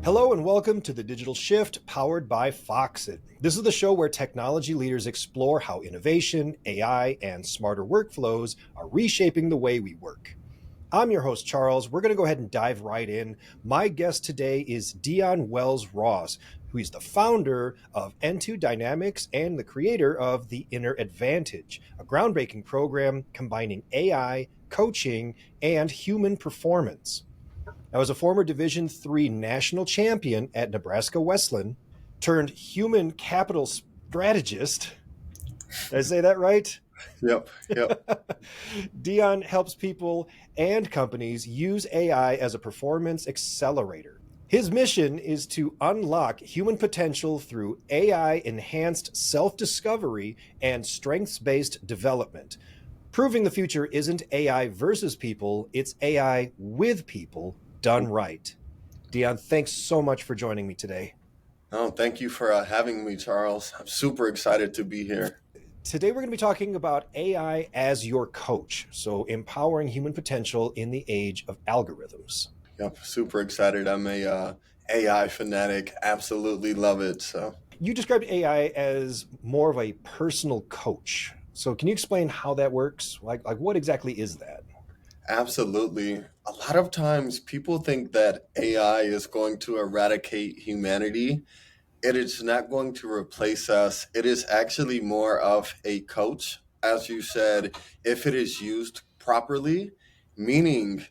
Hello and welcome to The Digital Shift, powered by Foxit. This is the show where technology leaders explore how innovation, AI, and smarter workflows are reshaping the way we work. I'm your host, Charles. We're going to go ahead and dive right in. My guest today is Deion Wells-Ross, who is the founder of Ento Dynamics and the creator of The Inner Advantage, a groundbreaking program combining AI, coaching, and human performance. Now, as a former Division III national champion at Nebraska Wesleyan, turned human capital strategist, did I say that right? Yep. Deion helps people and companies use AI as a performance accelerator. His mission is to unlock human potential through AI-enhanced self-discovery and strengths-based development, proving the future isn't AI versus people, it's AI with people done right. Deion, thanks so much for joining me today. Oh, thank you for having me, Charles. I'm super excited to be here. Today, we're going to be talking about AI as your coach. So empowering human potential in the age of algorithms. Yep, super excited. I'm a AI fanatic. Absolutely love it. So you described AI as more of a personal coach. So can you explain how that works? Like what exactly is that? absolutely. A lot of times people think that AI is going to eradicate humanity. It is not going to replace us. It is actually more of a coach, as you said, if it is used properly, meaning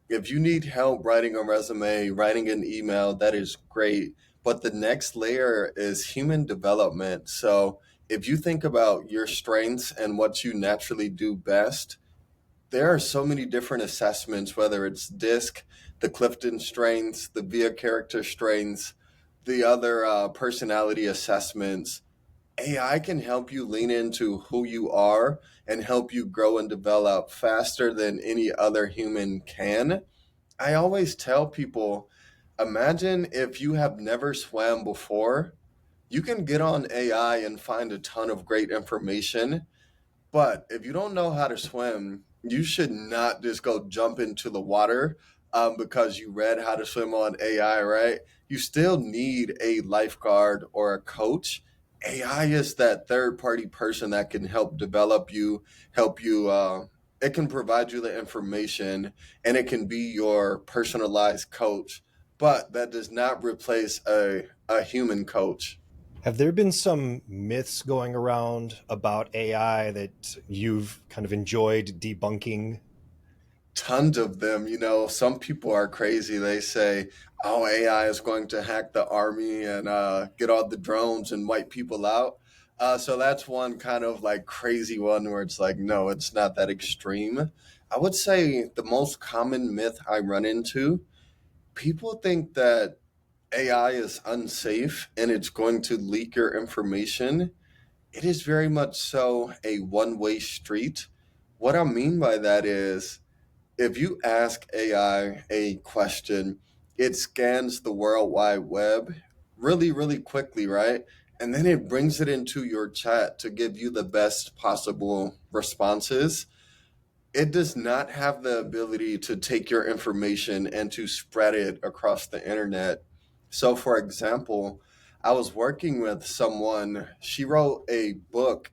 if you need help writing a resume, writing an email, that is great. But the next layer is human development. So if you think about your strengths and what you naturally do best, there are so many different assessments, whether it's DISC, the Clifton strengths, the VIA character strengths, the other personality assessments. AI can help you lean into who you are and help you grow and develop faster than any other human can. I always tell people, imagine if you have never swam before, you can get on AI and find a ton of great information, but if you don't know how to swim, you should not just go jump into the water because you read how to swim on AI, right? You still need a lifeguard or a coach. AI is that third party person that can help develop you, help you. It can provide you the information and it can be your personalized coach, but that does not replace a human coach. Have there been some myths going around about AI that you've kind of enjoyed debunking? Tons of them. Some people are crazy. They say, oh, AI is going to hack the army and get all the drones and wipe people out. So that's one kind of like crazy one where it's like, no, it's not that extreme. I would say the most common myth I run into, people think that AI is unsafe and it's going to leak your information. It is very much so a one-way street. What I mean by that is, if you ask AI a question, it scans the World Wide Web really, really quickly, right? And then it brings it into your chat to give you the best possible responses. It does not have the ability to take your information and to spread it across the internet. So, for example, I was working with someone, she wrote a book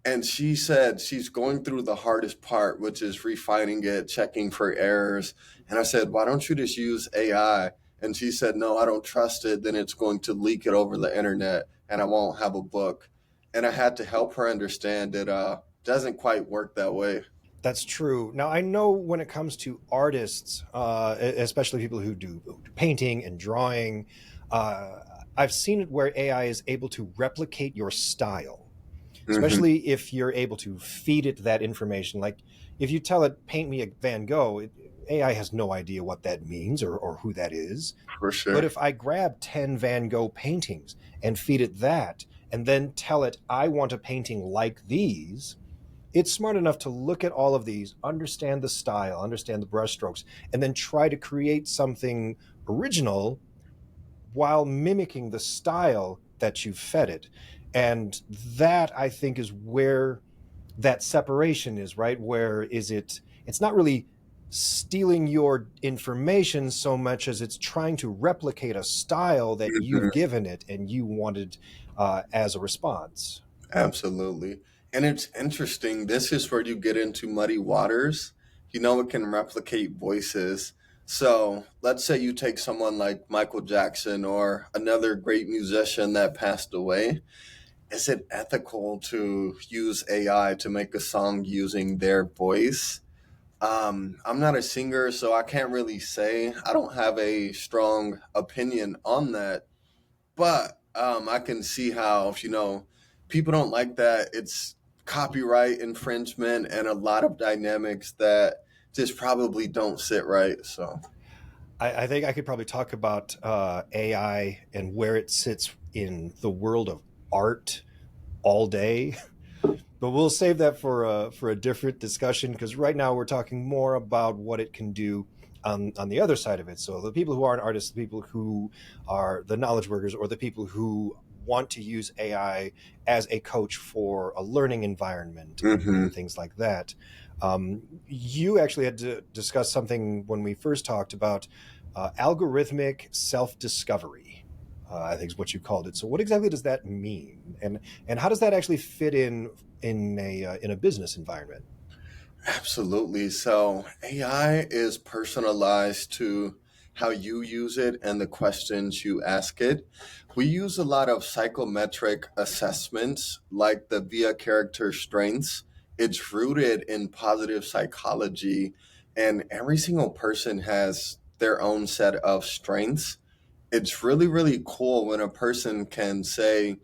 and she said she's going through the hardest part, which is refining it, checking for errors. And I said, why don't you just use AI? And she said, no, I don't trust it. Then it's going to leak it over the internet and I won't have a book. And I had to help her understand it doesn't quite work that way. That's true. Now, I know when it comes to artists, especially people who do painting and drawing, I've seen it where AI is able to replicate your style, Hmm. especially if you're able to feed it that information. Like if you tell it, paint me a Van Gogh, AI has no idea what that means or who that is. For But sure. if I grab 10 Van Gogh paintings and feed it that, and then tell it, I want a painting like these, it's smart enough to look at all of these, understand the style, understand the brushstrokes, and then try to create something original while mimicking the style that you've fed it. And that, I think, is where that separation is, right? Where is it? It's not really stealing your information so much as it's trying to replicate a style that you've Mhm. given it and you wanted as a response. Absolutely. And it's interesting. This is where you get into muddy waters. You know, it can replicate voices. So let's say you take someone like Michael Jackson or another great musician that passed away. Is it ethical to use AI to make a song using their voice? I'm not a singer, so I can't really say. I don't have a strong opinion on that, but I can see how, if people don't like that. It's copyright infringement and a lot of dynamics that just probably don't sit right. So, I think I could probably talk about AI and where it sits in the world of art all day, but we'll save that for a different discussion because right now we're talking more about what it can do on the other side of it. So the people who aren't artists, the people who are the knowledge workers, or the people who want to use AI as a coach for a learning environment hmm and things like that. You actually had to discuss something when we first talked about algorithmic self-discovery. I think is what you called it. So, what exactly does that mean, and how does that actually fit in a business environment? absolutely. So, AI is personalized to how you use it and the questions you ask it. We use a lot of psychometric assessments like the VIA character strengths. It's rooted in positive psychology, and every single person has their own set of strengths. It's really, really cool when a person can say,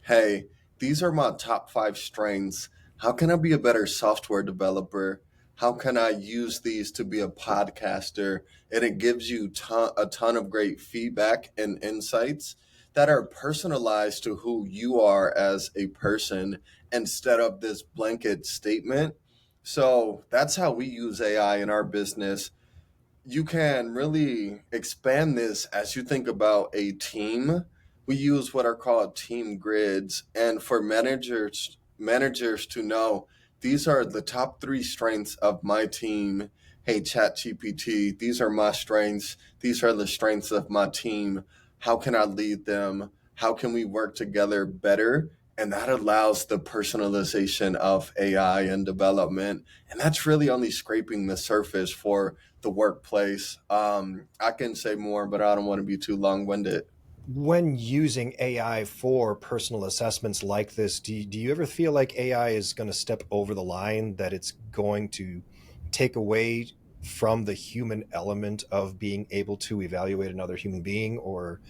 hey, these are my top five strengths. How can I be a better software developer? How can I use these to be a podcaster? And it gives you a ton of great feedback and insights that are personalized to who you are as a person instead of this blanket statement. So that's how we use AI in our business. You can really expand this as you think about a team. We use what are called team grids, and for managers to know these are the top three strengths of my team. Hey, ChatGPT, these are my strengths. These are the strengths of my team. How can I lead them? How can we work together better? And that allows the personalization of AI and development. And that's really only scraping the surface for the workplace. I can say more, but I don't want to be too long winded. When using AI for personal assessments like this, do you ever feel like AI is going to step over the line, that it's going to take away from the human element of being able to evaluate another human being, or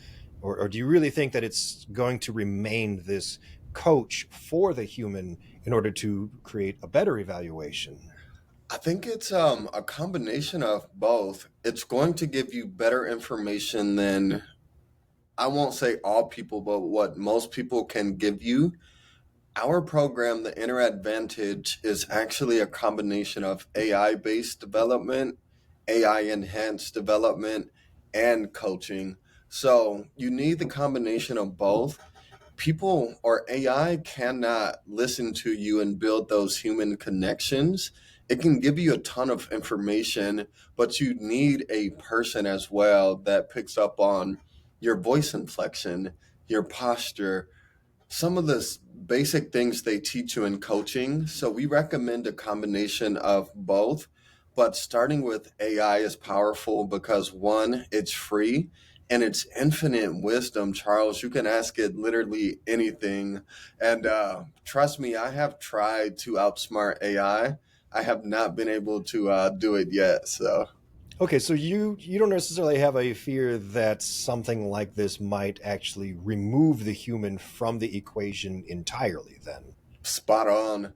do you really think that it's going to remain this coach for the human in order to create a better evaluation? I think it's a combination of both. It's going to give you better information than, I won't say all people, but what most people can give you. Our program, the Inner Advantage, is actually a combination of AI based development, AI enhanced development, and coaching. So you need the combination of both. People or AI cannot listen to you and build those human connections. It can give you a ton of information, but you need a person as well that picks up on your voice inflection, your posture, some of the basic things they teach you in coaching. So we recommend a combination of both. But starting with AI is powerful because one, it's free and it's infinite wisdom, Charles. You can ask it literally anything. And trust me, I have tried to outsmart AI. I have not been able to do it yet. So Okay, so you don't necessarily have a fear that something like this might actually remove the human from the equation entirely, then. spot on.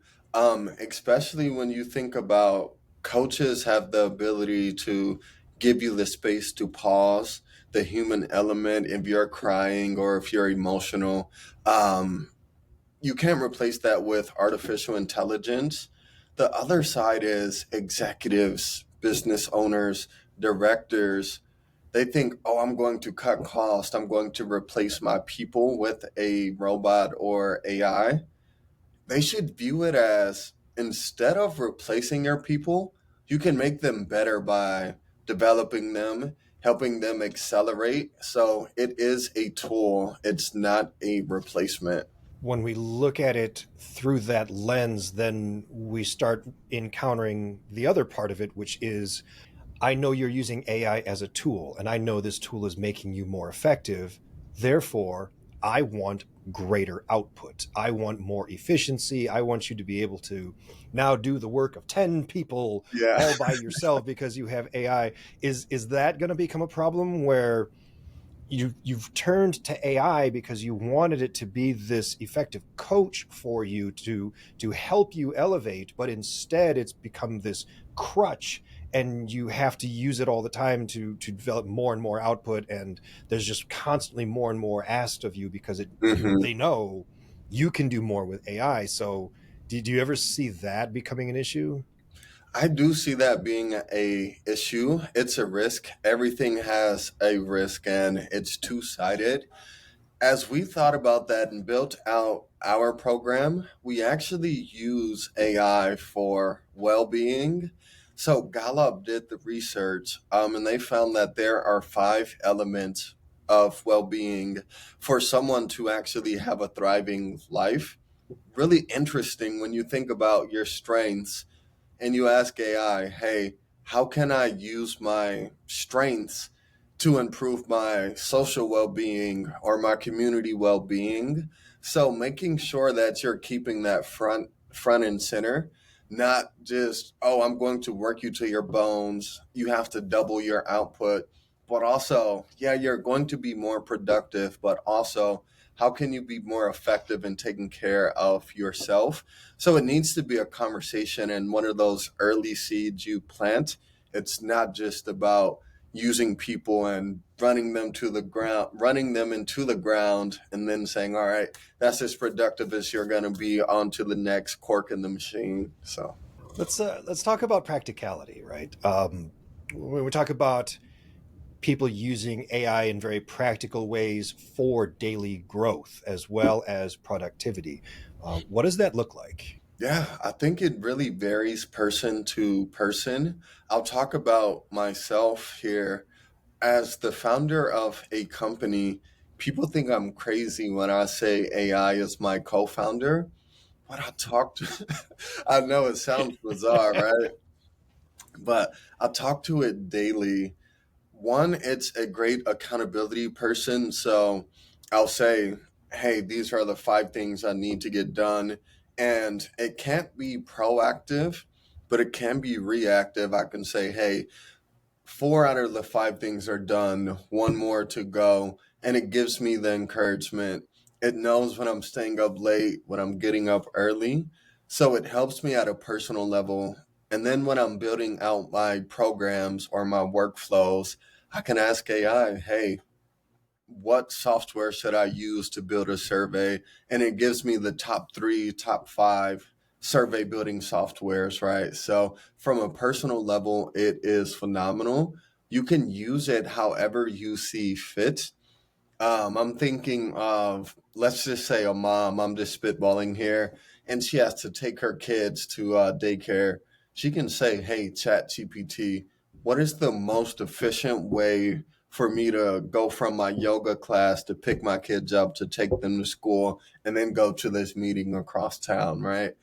Especially when you think about coaches have the ability to give you the space to pause the human element if you're crying or if you're emotional. Um, you can't replace that with artificial intelligence. The other side is executives, business owners, directors. They think, oh, I'm going to cut cost. I'm going to replace my people with a robot or AI. They should view it as, instead of replacing your people, you can make them better by developing them, helping them accelerate. So it is a tool, it's not a replacement. When we look at it through that lens, then we start encountering the other part of it, which is I know you're using AI as a tool, and I know this tool is making you more effective. Therefore, I want greater output. I want more efficiency. I want you to be able to now do the work of 10 people Yeah. all by yourself because you have AI. Is that going to become a problem where you've turned to AI because you wanted it to be this effective coach for you to help you elevate, but instead it's become this crutch, and you have to use it all the time to develop more and more output, and there's just constantly more and more asked of you because Mhm. they know you can do more with AI. So do you ever see that becoming an issue? I do see that being a issue. It's a risk. Everything has a risk and it's two-sided. As we thought about that and built out our program, we actually use AI for well-being. So Gallup did the research, and they found that there are 5 elements of well-being for someone to actually have a thriving life. Really interesting when you think about your strengths and you ask AI, hey, how can I use my strengths to improve my social well being or my community well being? So making sure that you're keeping that front and center, not just, oh, I'm going to work you to your bones. You have to double your output. But also, yeah, you're going to be more productive, but also how can you be more effective in taking care of yourself? So it needs to be a conversation and one of those early seeds you plant. It's not just about using people and running them to the ground, running them into the ground, and then saying, all right, that's as productive as you're going to be on to the next cork in the machine. So, Let's talk about practicality, right? When we talk about people using AI in very practical ways for daily growth as well as productivity. What does that look like? yeah, I think it really varies person to person. I'll talk about myself here. As the founder of a company, people think I'm crazy when I say AI is my co founder. But I talk to, I know it sounds bizarre, right? But I talk to it daily. One, it's a great accountability person. So I'll say, hey, these are the 5 things I need to get done. And it can't be proactive, but it can be reactive. I can say, hey, 4 out of the 5 things are done, one more to go. And it gives me the encouragement. It knows when I'm staying up late, when I'm getting up early. So it helps me at a personal level. And then when I'm building out my programs or my workflows, I can ask AI, hey, what software should I use to build a survey? And it gives me the top 3, top 5 survey building softwares, right? So, from a personal level, it is phenomenal. You can use it however you see fit. I'm thinking of, let's just say, a mom. I'm just spitballing here, and she has to take her kids to daycare. She can say, "Hey, Chat GPT, what is the most efficient way for me to go from my yoga class to pick my kids up to take them to school and then go to this meeting across town?" Right.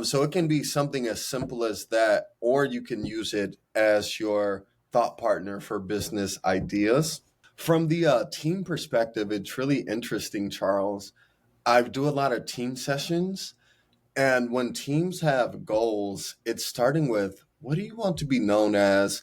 So it can be something as simple as that, or you can use it as your thought partner for business ideas. From the team perspective, it's really interesting, Charles. I do a lot of team sessions, and when teams have goals, it's starting with what do you want to be known as?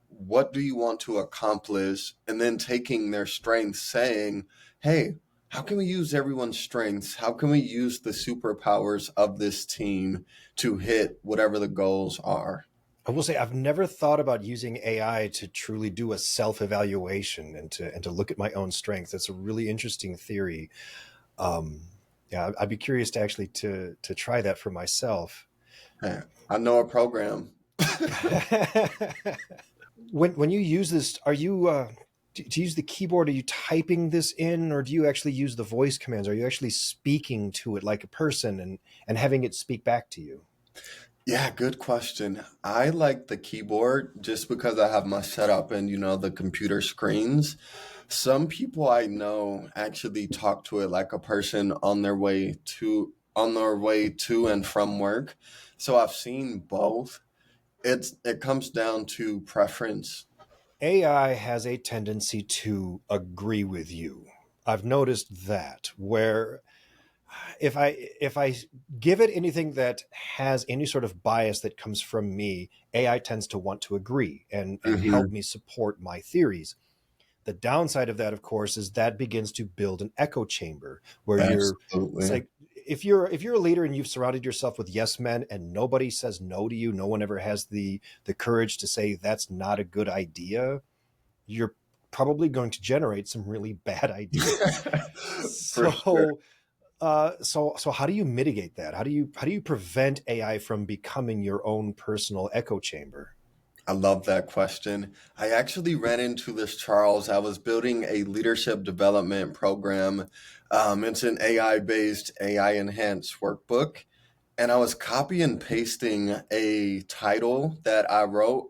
What do you want to accomplish? And then taking their strengths, saying, hey, how can we use everyone's strengths? How can we use the superpowers of this team to hit whatever the goals are? I will say I've never thought about using AI to truly do a self-evaluation and to look at my own strengths. That's a really interesting theory. Um, yeah, I'd be curious to actually to try that for myself. Hey, I know a program. When you use this, are you do you use the keyboard? Are you typing this in, or do you actually use the voice commands? Are you actually speaking to it like a person and having it speak back to you? Yeah, good question. I like the keyboard just because I have my setup and the computer screens. Some people I know actually talk to it like a person on their way to and from work. So I've seen both. It comes down to preference. AI has a tendency to agree with you. I've noticed that where if I give it anything that has any sort of bias that comes from me, AI tends to want to agree and help Hmm. me support my theories. The downside of that, of course, is that begins to build an echo chamber where you're it's Absolutely. like if you're a leader and you've surrounded yourself with yes men and nobody says no to you, no one ever has the courage to say that's not a good idea, you're probably going to generate some really bad ideas. For sure. So how do you mitigate that? How do you prevent AI from becoming your own personal echo chamber? I love that question. I actually ran into this, Charles. I was building a leadership development program. It's an AI based, AI enhanced workbook. And I was copy and pasting a title that I wrote.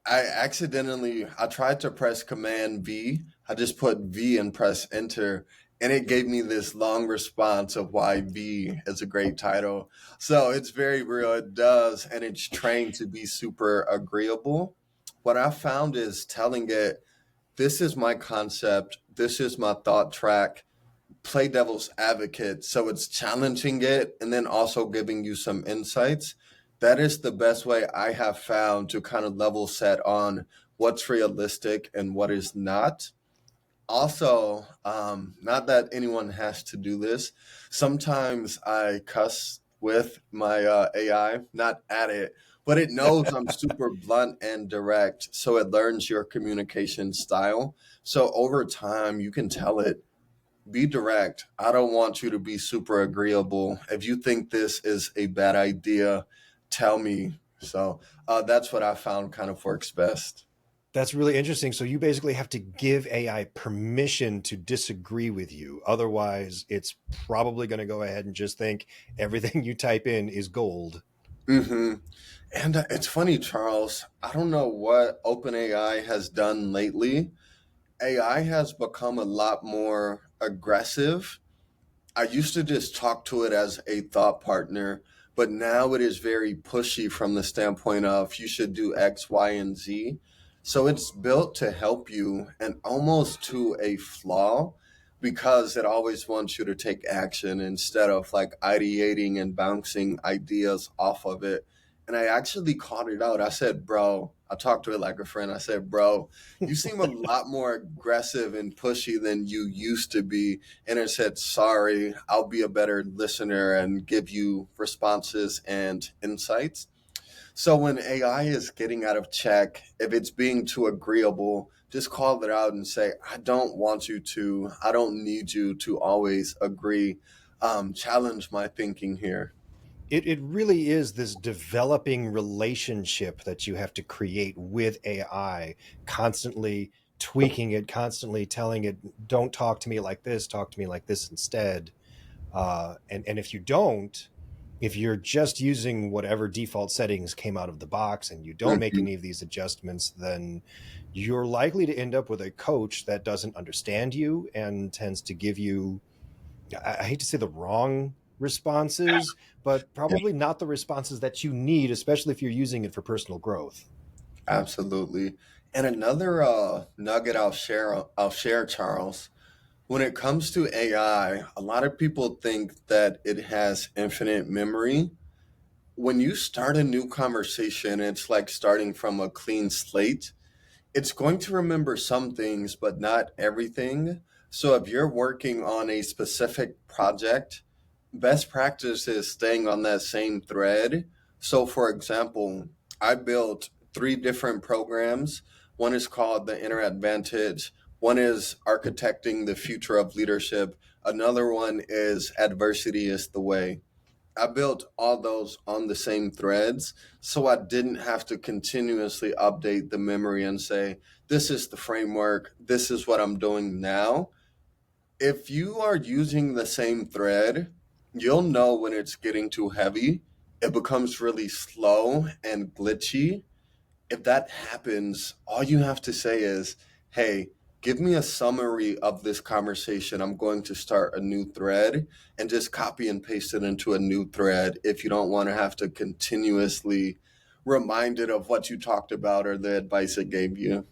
I tried to press Command V. I just put V and press enter. And it gave me this long response of why V is a great title. So it's very real. It does. And it's trained to be super agreeable. What I found is telling it, this is my concept. This is my thought track, play devil's advocate. So it's challenging it and then also giving you some insights. That is the best way I have found to kind of level set on what's realistic and what is not. Also, not that anyone has to do this. Sometimes I cuss with my AI, not at it, but it knows I'm super blunt and direct. So it learns your communication style. So over time, you can tell it, be direct. I don't want you to be super agreeable. If you think this is a bad idea, tell me. So that's what I found kind of works best. That's really interesting. So you basically have to give AI permission to disagree with you. Otherwise, it's probably going to go ahead and just think everything you type in is gold. Hmm. And it's funny, Charles. I don't know what OpenAI has done lately. AI has become a lot more aggressive. I used to just talk to it as a thought partner, but now it is very pushy from the standpoint of you should do X, Y, and Z. So it's built to help you and almost to a flaw because it always wants you to take action instead of like ideating and bouncing ideas off of it. And I actually called it out. I said, bro, I talked to it like a friend. I said, bro, you seem a lot more aggressive and pushy than you used to be, and it said, sorry, I'll be a better listener and give you responses and insights. So when AI is getting out of check, if it's being too agreeable, just call it out and say, I don't want you to, I don't need you to always agree. Challenge my thinking here. It really is this developing relationship that you have to create with AI, constantly tweaking it, constantly telling it, don't talk to me like this, talk to me like this instead. And if you don't, if you're just using whatever default settings came out of the box and you don't make Mhm. any of these adjustments, then you're likely to end up with a coach that doesn't understand you and tends to give you, I hate to say the wrong responses, but Yeah, probably not the responses that you need, especially if you're using it for personal growth. absolutely. And another nugget I'll share, Charles. When it comes to AI, a lot of people think that it has infinite memory. When you start a new conversation, it's like starting from a clean slate. It's going to remember some things, but not everything. So if you're working on a specific project, best practice is staying on that same thread. So, for example, I built three different programs. One is called the Inner Advantage, one is Architecting the Future of Leadership, another one is Adversity is the Way. I built all those on the same threads, so I didn't have to continuously update the memory and say, this is the framework, this is what I'm doing now. If you are using the same thread, you'll know when it's getting too heavy. it becomes really slow and glitchy. If that happens, all you have to say is, hey, give me a summary of this conversation. I'm going to start a new thread, and just copy and paste it into a new thread if you don't want to have to continuously remind it of what you talked about or the advice it gave you.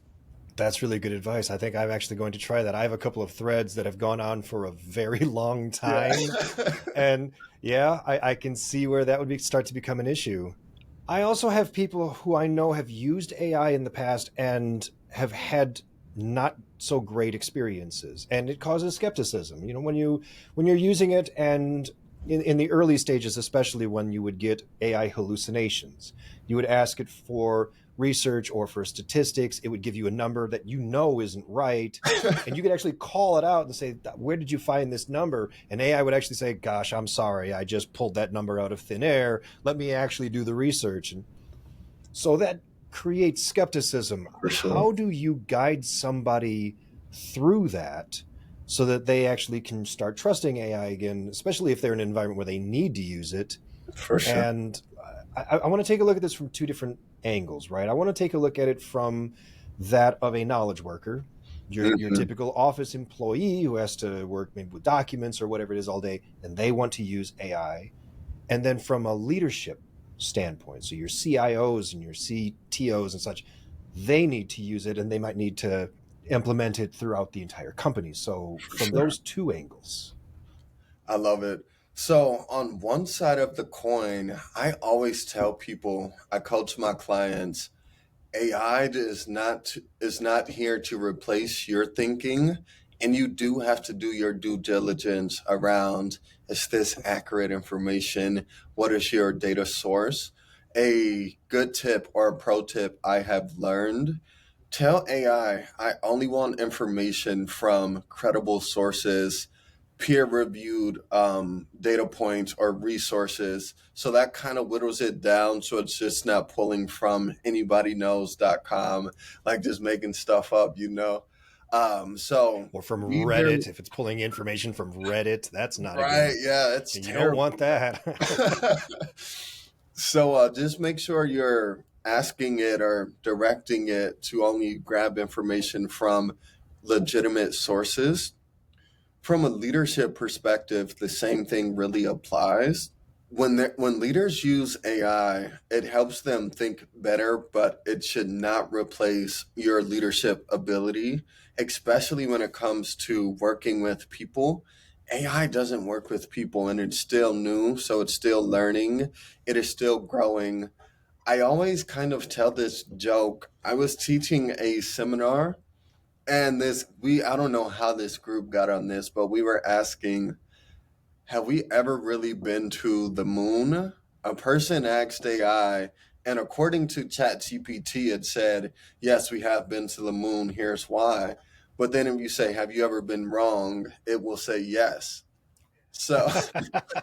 That's really good advice. I think I'm actually going to try that. I have a couple of threads that have gone on for a very long Yeah. time. And yeah, I can see where that would start to become an issue. I also have people who I know have used AI in the past and have had not so great experiences, and it causes skepticism. You know, when you're using it, and in the early stages, especially when you would get AI hallucinations, you would ask it for research or for statistics. It would give you a number that you know isn't right, and you could actually call it out and say, where did you find this number? And AI would actually say, gosh, I'm sorry, I just pulled that number out of thin air, let me actually do the research. And so that creates skepticism. For sure. How do you guide somebody through that so that they actually can start trusting AI again, especially if they're in an environment where they need to use it? For sure. And I want to take a look at this from two different angles, right? I want to take a look at it from that of a knowledge worker, your Hmm. typical office employee who has to work maybe with documents or whatever it is all day, and they want to use AI. And then from a leadership standpoint, so your CIOs and your CTOs and such, they need to use it, and they might need to implement it throughout the entire company. So For from sure. those two angles. I love it. So, on one side of the coin, I always tell people, I coach my clients, AI is not here to replace your thinking, and you do have to do your due diligence around, is this accurate information? What is your data source? A good tip or a pro tip I have learned: tell AI, I only want information from credible sources, peer reviewed data points or resources. So that kind of whittles it down, so it's just not pulling from anybodyknows.com, like just making stuff up. So Or from be very Reddit, if it's pulling information from Reddit, that's not a right. good, Yeah, it's and you don't terrible. want that. So just make sure you're asking it or directing it to only grab information from legitimate sources. From a leadership perspective, the same thing really applies. When leaders use AI, it helps them think better, but it should not replace your leadership ability, especially when it comes to working with people. AI doesn't work with people, and it's still new, so it's still learning. It is still growing. I always kind of tell this joke. I was teaching a seminar, and this we I don't know how this group got on this, but we were asking, have we ever really been to the moon? A person asked AI, and according to ChatGPT, it said, yes, we have been to the moon. Here's why. But then if you say, have you ever been wrong? It will say yes. So,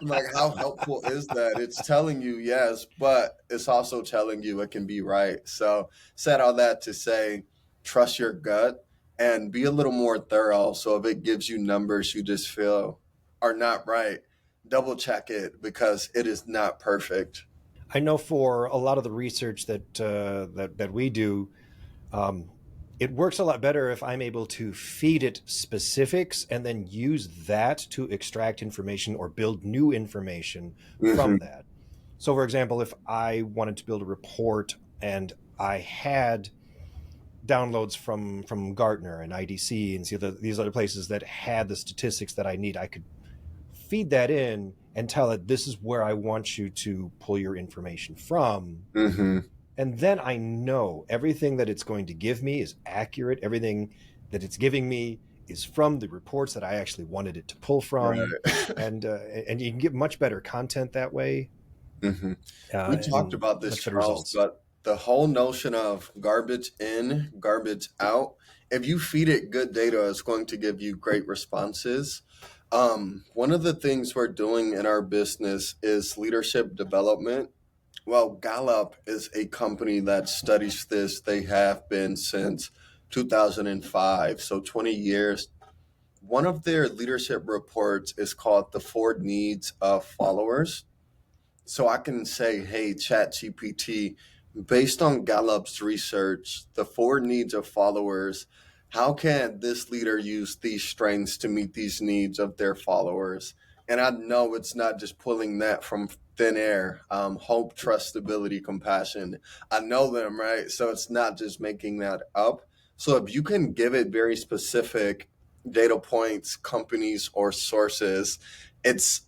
like, how helpful is that? It's telling you yes, but it's also telling you it can be right. So, said all that to say, trust your gut and be a little more thorough. So, if it gives you numbers you just feel are not right, double check it, because it is not perfect. I know for a lot of the research that we do, um, it works a lot better if I'm able to feed it specifics and then use that to extract information or build new information Hmm. from that. So, for example, if I wanted to build a report and I had downloads from Gartner and IDC and these other places that had the statistics that I need, I could feed that in and tell it this is where I want you to pull your information from. Hmm. And then I know everything that it's going to give me is accurate. Everything that it's giving me is from the reports that I actually wanted it to pull from. Right. And you can get much better content that way, Hmm. We talked and about this, much better Charles, results. but the whole notion of garbage in, garbage out, if you feed it good data, it's going to give you great responses. One of the things we're doing in our business is leadership development. Well, Gallup is a company that studies this. They have been since 2005, so 20 years. One of their leadership reports is called The Four Needs of Followers. So I can say, hey, ChatGPT, based on Gallup's research, the four needs of followers, how can this leader use these strengths to meet these needs of their followers? And I know it's not just pulling that from thin air. Hope, trust, stability, compassion. I know them, right? So it's not just making that up. So if you can give it very specific data points, companies, or sources, it's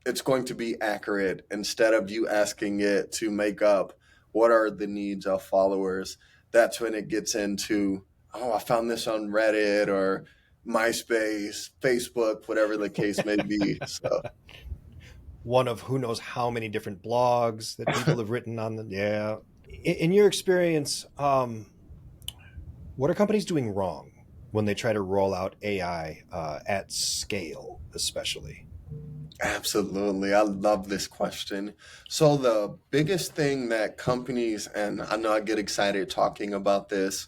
it's going to be accurate instead of you asking it to make up what are the needs of followers. That's when it gets into, oh, I found this on Reddit or MySpace, Facebook, whatever the case may be. So One of who knows how many different blogs that people have written on the, yeah. In your experience, what are companies doing wrong when they try to roll out AI at scale, especially? absolutely. I love this question. So the biggest thing that companies, and I know I get excited talking about this,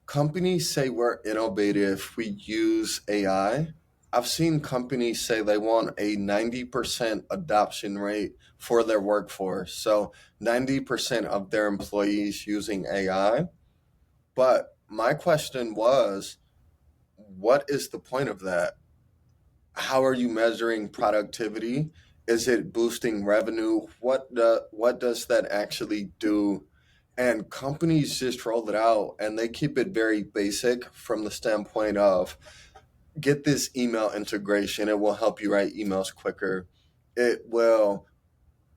companies say we're innovative, we use AI. I've seen companies say they want a 90% adoption rate for their workforce. So 90% of their employees using AI. But my question was, what is the point of that? How are you measuring productivity? Is it boosting revenue? What does that actually do? And companies just roll it out and they keep it very basic from the standpoint of get this email integration. It will help you write emails quicker. It will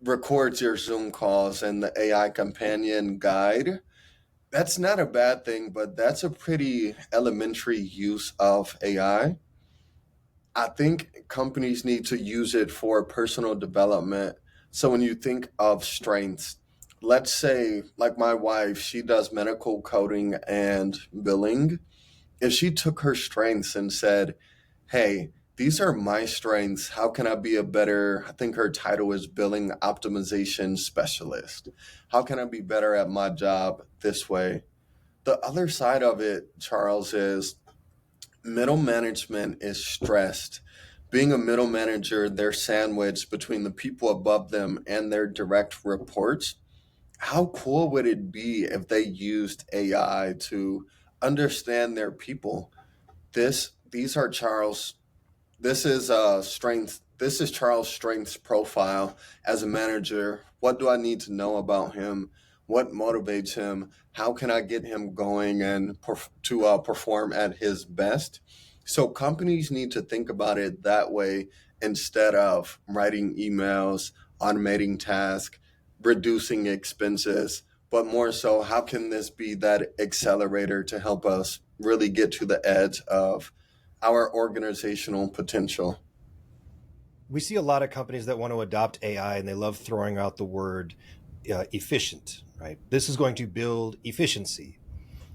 record your Zoom calls and the AI companion guide. That's not a bad thing, but that's a pretty elementary use of AI. I think companies need to use it for personal development. So when you think of strengths, let's say, like my wife, she does medical coding and billing. If she took her strengths and said, hey, these are my strengths, how can I be a better, I think her title is billing optimization specialist. How can I be better at my job this way? The other side of it, Charles, is middle management is stressed. Being a middle manager, they're sandwiched between the people above them and their direct reports. How cool would it be if they used AI to understand their people? These are Charles this is strength. This is Charles' strengths profile as a manager. What do I need to know about him? What motivates him? How can I get him going and perform at his best? So companies need to think about it that way instead of writing emails, automating tasks, reducing expenses, but more so, how can this be that accelerator to help us really get to the edge of our organizational potential? We see a lot of companies that want to adopt AI and they love throwing out the word efficient, right? This is going to build efficiency.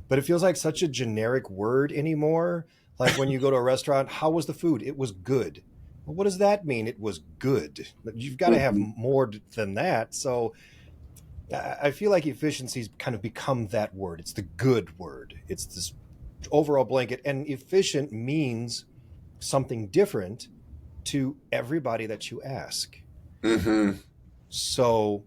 But it feels like such a generic word anymore. Like when you go to a restaurant, how was the food? It was good. Well, what does that mean? It was good. You've got to have Mhm. more than that. So I feel like efficiency's kind of become that word. It's the good word. It's this overall blanket. And efficient means something different to everybody that you ask. Mhm. So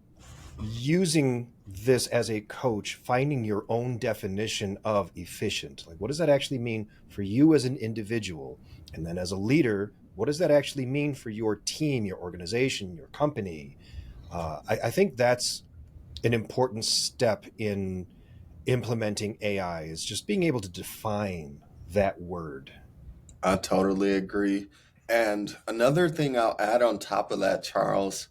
using this as a coach, finding your own definition of efficient. Like, what does that actually mean for you as an individual? And then as a leader, what does that actually mean for your team, your organization, your company? I think that's an important step in implementing AI is just being able to define that word. I totally agree. And another thing I'll add on top of that, Charles,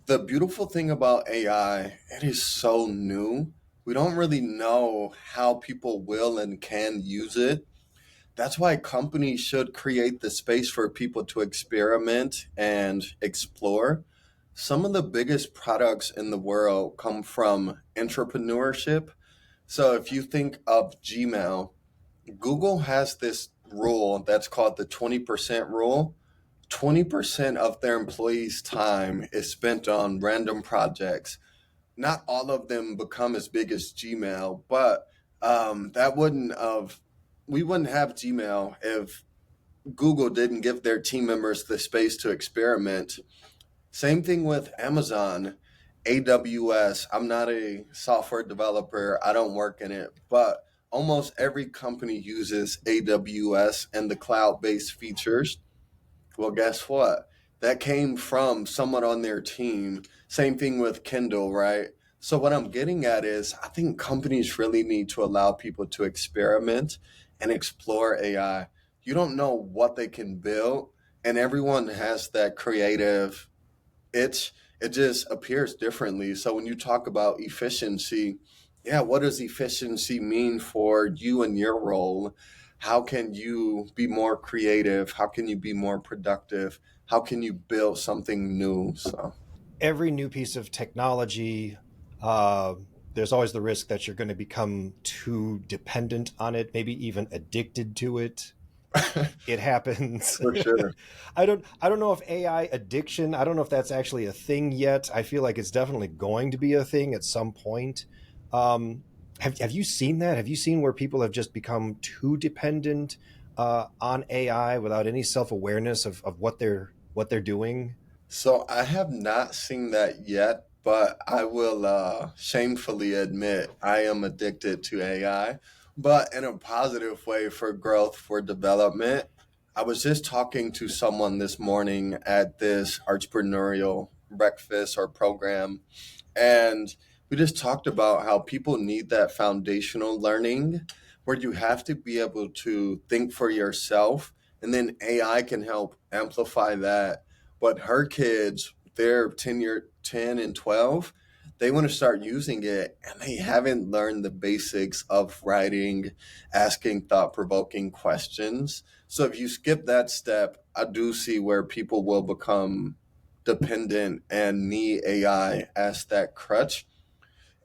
the beautiful thing about AI, it is so new. We don't really know how people will and can use it. That's why companies should create the space for people to experiment and explore. Some of the biggest products in the world come from entrepreneurship. So if you think of Gmail, Google has this rule that's called the 20% rule. 20% of their employees' time is spent on random projects. Not all of them become as big as Gmail, but that wouldn't have, we wouldn't have Gmail if Google didn't give their team members the space to experiment. Same thing with Amazon, AWS. I'm not a software developer, I don't work in it, but almost every company uses AWS and the cloud based features. Well, guess what? That came from someone on their team. Same thing with Kindle, right? So, what I'm getting at is I think companies really need to allow people to experiment and explore AI. You don't know what they can build, and everyone has that creative itch. It just appears differently. So, when you talk about efficiency, yeah, what does efficiency mean for you and your role? How can you be more creative? How can you be more productive? How can you build something new? So, Every new piece of technology, uh, there's always the risk that you're going to become too dependent on it, maybe even addicted to it. It happens. for sure. I don't know if AI addiction, I don't know if that's actually a thing yet. I feel like it's definitely going to be a thing at some point. Um, have you seen that? Have you seen where people have just become too dependent on AI without any self awareness of what they're doing? So I have not seen that yet, but I will shamefully admit I am addicted to AI, but in a positive way for growth, for development. I was just talking to someone this morning at this entrepreneurial breakfast or program, and we just talked about how people need that foundational learning where you have to be able to think for yourself, and then AI can help amplify that. But her kids, they're 10 and 12, they want to start using it and they haven't learned the basics of writing, asking thought provoking questions. So if you skip that step, I do see where people will become dependent and need AI as that crutch.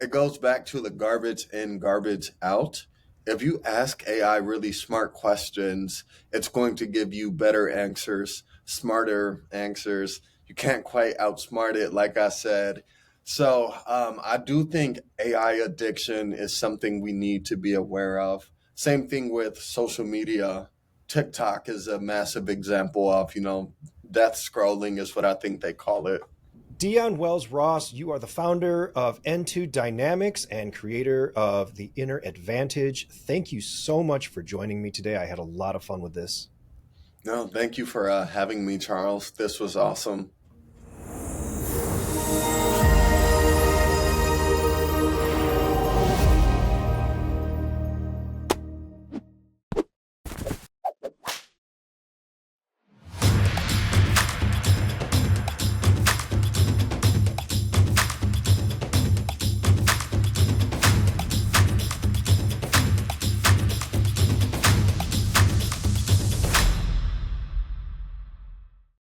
It goes back to the garbage in, garbage out. If you ask AI really smart questions, it's going to give you better answers, smarter answers. You can't quite outsmart it, like I said. So I do think AI addiction is something we need to be aware of. Same thing with social media. TikTok is a massive example of, death scrolling is what I think they call it. Deion Wells-Ross, you are the founder of Ento Dynamics and creator of The Inner Advantage. Thank you so much for joining me today. I had a lot of fun with this. No, thank you for having me, Charles. This was awesome.